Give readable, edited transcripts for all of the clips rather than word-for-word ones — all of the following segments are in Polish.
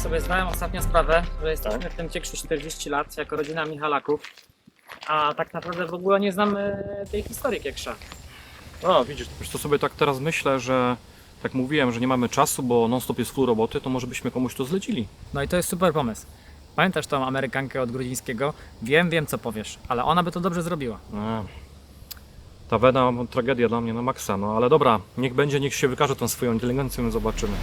tak sobie zdałem ostatnio sprawę, że jesteśmy w tym Ciekszu 40 lat jako rodzina Michalaków, a tak naprawdę w ogóle nie znamy tej historii Cieksza. A, widzisz, wiesz co, sobie tak teraz myślę, że tak mówiłem, że nie mamy czasu, bo non-stop jest full roboty, to może byśmy komuś to zlecili. No i to jest super pomysł. Pamiętasz tą Amerykankę od Grudzińskiego? Wiem co powiesz, ale ona by to dobrze zrobiła. Ta Wena tragedia dla mnie na maksa, no ale dobra, niech będzie, niech się wykaże tą swoją inteligencją i zobaczymy.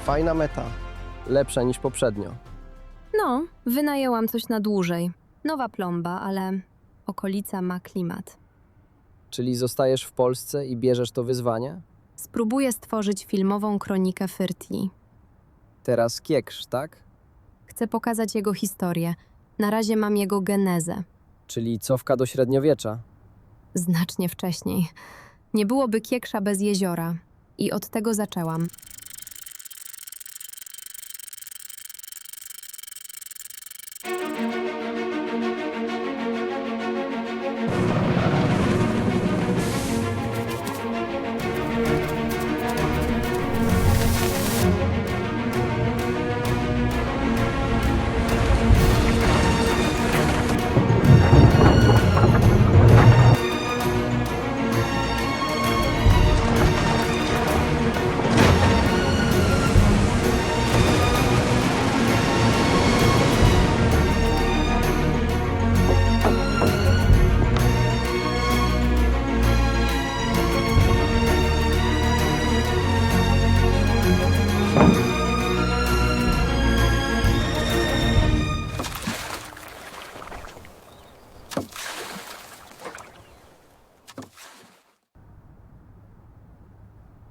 Fajna meta. Lepsza niż poprzednio. No, wynajęłam coś na dłużej. Nowa plomba, ale okolica ma klimat. Czyli zostajesz w Polsce i bierzesz to wyzwanie? Spróbuję stworzyć filmową kronikę Fyrtii. Teraz Kieksz, tak? Chcę pokazać jego historię. Na razie mam jego genezę. Czyli cofka do średniowiecza. Znacznie wcześniej. Nie byłoby Kieksza bez jeziora. I od tego zaczęłam.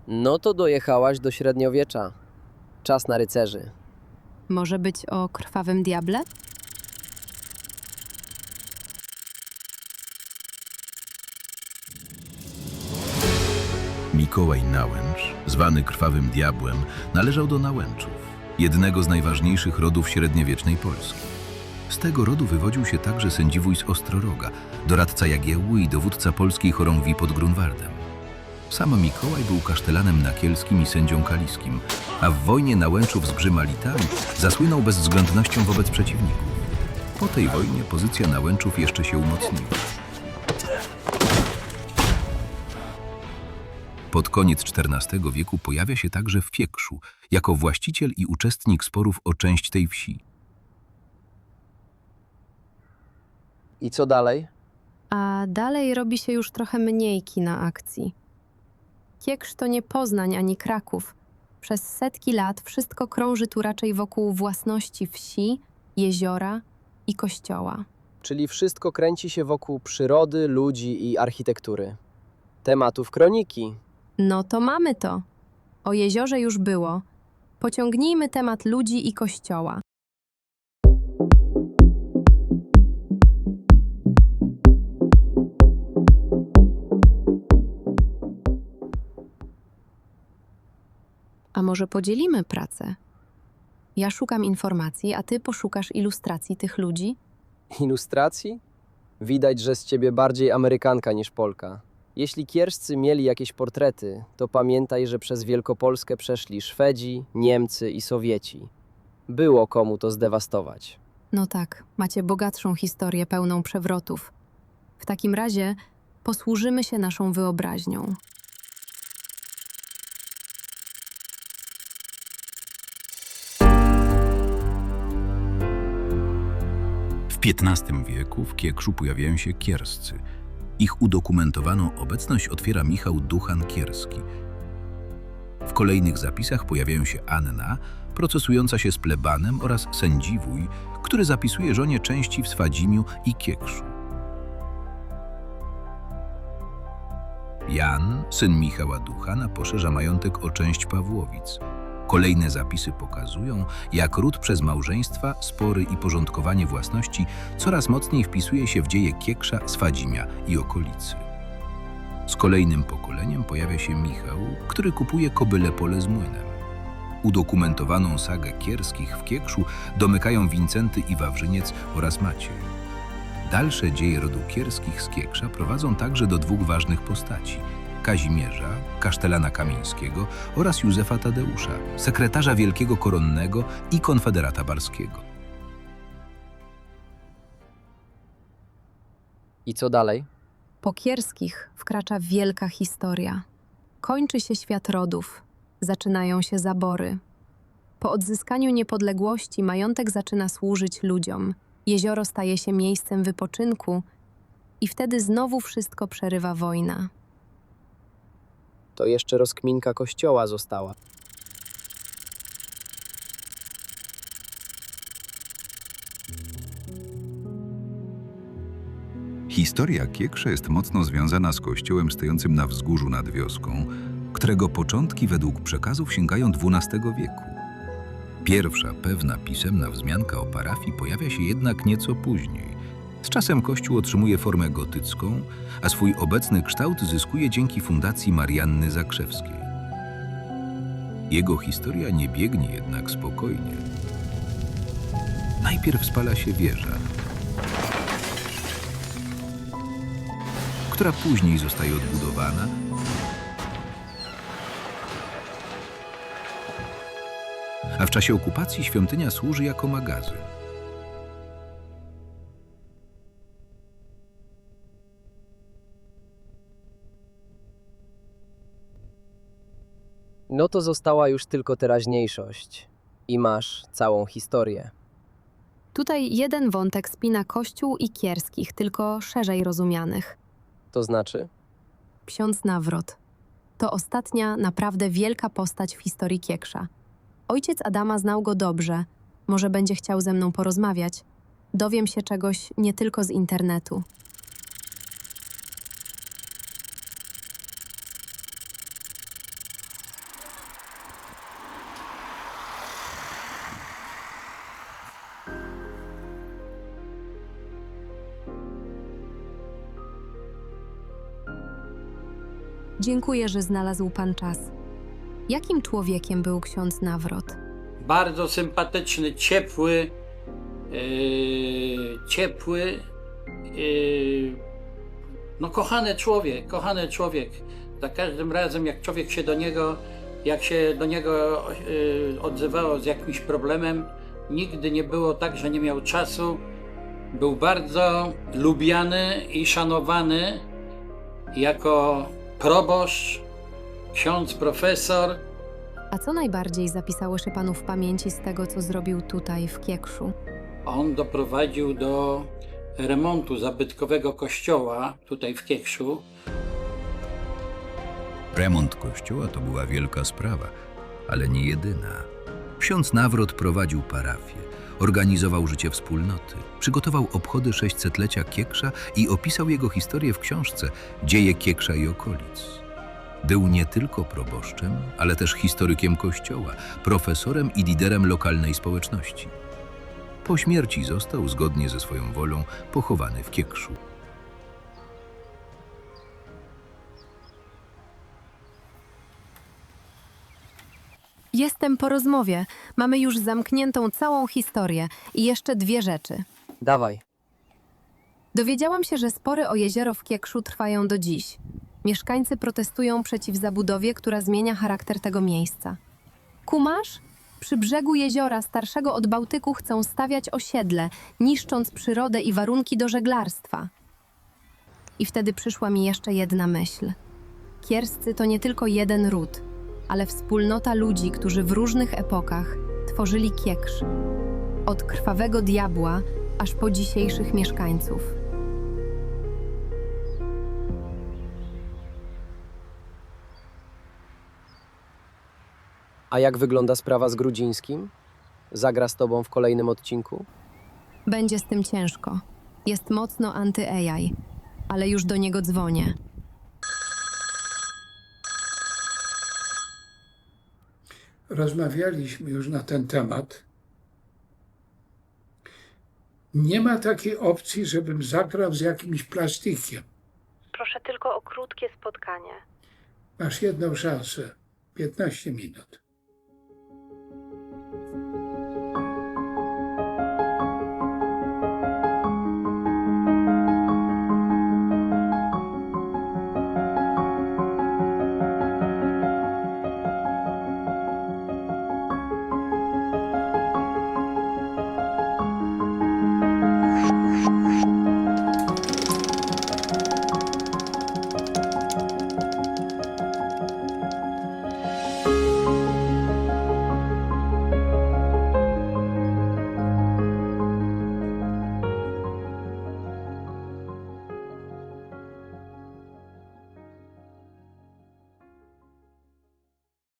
No to dojechałaś do średniowiecza. Czas na rycerzy. Może być o krwawym diable? Mikołaj Nałęcz, zwany Krwawym Diabłem, należał do Nałęczów, jednego z najważniejszych rodów średniowiecznej Polski. Z tego rodu wywodził się także sędziwój z Ostroroga, doradca Jagiełły i dowódca polskiej chorągwi pod Grunwaldem. Sam Mikołaj był kasztelanem nakielskim i sędzią kaliskim, a w wojnie Nałęczów z Grzymalitami zasłynął bezwzględnością wobec przeciwników. Po tej wojnie pozycja Nałęczów jeszcze się umocniła. Pod koniec XIV wieku pojawia się także w Ciekszu, jako właściciel i uczestnik sporów o część tej wsi. I co dalej? A dalej robi się już trochę mniej kina akcji. Kieksz to nie Poznań ani Kraków. Przez setki lat wszystko krąży tu raczej wokół własności wsi, jeziora i kościoła. Czyli wszystko kręci się wokół przyrody, ludzi i architektury. Tematów kroniki. No to mamy to. O jeziorze już było. Pociągnijmy temat ludzi i kościoła. A może podzielimy pracę? Ja szukam informacji, a ty poszukasz ilustracji tych ludzi? Ilustracji? Widać, że z ciebie bardziej Amerykanka niż Polka. Jeśli kierscy mieli jakieś portrety, to pamiętaj, że przez Wielkopolskę przeszli Szwedzi, Niemcy i Sowieci. Było komu to zdewastować. No tak, macie bogatszą historię pełną przewrotów. W takim razie posłużymy się naszą wyobraźnią. W XV wieku w Ciekszu pojawiają się kierscy. Ich udokumentowaną obecność otwiera Michał Duchan-Kierski. W kolejnych zapisach pojawiają się Anna, procesująca się z plebanem, oraz sędziwój, który zapisuje żonie części w Swadzimiu i Ciekszu. Jan, syn Michała Duchana, poszerza majątek o część Pawłowic. Kolejne zapisy pokazują, jak ród przez małżeństwa, spory i porządkowanie własności coraz mocniej wpisuje się w dzieje Cieksza, Swadzimia i okolicy. Z kolejnym pokoleniem pojawia się Michał, który kupuje Kobyle Pole z młynem. Udokumentowaną sagę Kierskich w Ciekszu domykają Wincenty i Wawrzyniec oraz Maciej. Dalsze dzieje rodu Kierskich z Kieksza prowadzą także do dwóch ważnych postaci: Kazimierza, kasztelana kamieńskiego, oraz Józefa Tadeusza, sekretarza wielkiego koronnego i konfederata barskiego. I co dalej? Po Kierskich wkracza wielka historia. Kończy się świat rodów, zaczynają się zabory. Po odzyskaniu niepodległości majątek zaczyna służyć ludziom. Jezioro staje się miejscem wypoczynku i wtedy znowu wszystko przerywa wojna. To jeszcze rozkminka kościoła została. Historia Kieksza jest mocno związana z kościołem stojącym na wzgórzu nad wioską, którego początki według przekazów sięgają XII wieku. Pierwsza pewna pisemna wzmianka o parafii pojawia się jednak nieco później. Z czasem kościół otrzymuje formę gotycką, a swój obecny kształt zyskuje dzięki fundacji Marianny Zakrzewskiej. Jego historia nie biegnie jednak spokojnie. Najpierw spala się wieża, która później zostaje odbudowana, a w czasie okupacji świątynia służy jako magazyn. No to została już tylko teraźniejszość. I masz całą historię. Tutaj jeden wątek spina Kościół i Kierskich, tylko szerzej rozumianych. To znaczy? Ksiądz Nawrot. To ostatnia, naprawdę wielka postać w historii Kieksza. Ojciec Adama znał go dobrze. Może będzie chciał ze mną porozmawiać. Dowiem się czegoś nie tylko z internetu. Dziękuję, że znalazł pan czas. Jakim człowiekiem był ksiądz Nawrot? Bardzo sympatyczny, ciepły, no kochany człowiek. Za każdym razem, jak się do niego odzywało z jakimś problemem, nigdy nie było tak, że nie miał czasu. Był bardzo lubiany i szanowany jako proboszcz, ksiądz profesor. A co najbardziej zapisało się panu w pamięci z tego, co zrobił tutaj w Kiekszu? On doprowadził do remontu zabytkowego kościoła tutaj w Kiekszu. Remont kościoła to była wielka sprawa, ale nie jedyna. Ksiądz Nawrot prowadził parafię, organizował życie wspólnoty, przygotował obchody 600-lecia Kieksza i opisał jego historię w książce Dzieje Kieksza i okolic. Był nie tylko proboszczem, ale też historykiem kościoła, profesorem i liderem lokalnej społeczności. Po śmierci został, zgodnie ze swoją wolą, pochowany w Kiekszu. Jestem po rozmowie. Mamy już zamkniętą całą historię i jeszcze dwie rzeczy. Dawaj. Dowiedziałam się, że spory o jezioro w Kiekszu trwają do dziś. Mieszkańcy protestują przeciw zabudowie, która zmienia charakter tego miejsca. Kumasz? Przy brzegu jeziora starszego od Bałtyku chcą stawiać osiedle, niszcząc przyrodę i warunki do żeglarstwa. I wtedy przyszła mi jeszcze jedna myśl. Kierscy to nie tylko jeden ród, ale wspólnota ludzi, którzy w różnych epokach tworzyli Kieksz. Od krwawego diabła aż po dzisiejszych mieszkańców. A jak wygląda sprawa z Grudzińskim? Zagra z tobą w kolejnym odcinku? Będzie z tym ciężko. Jest mocno anty-AI, ale już do niego dzwonię. Rozmawialiśmy już na ten temat. Nie ma takiej opcji, żebym zagrał z jakimś plastikiem. Proszę tylko o krótkie spotkanie. Masz jedną szansę. 15 minut.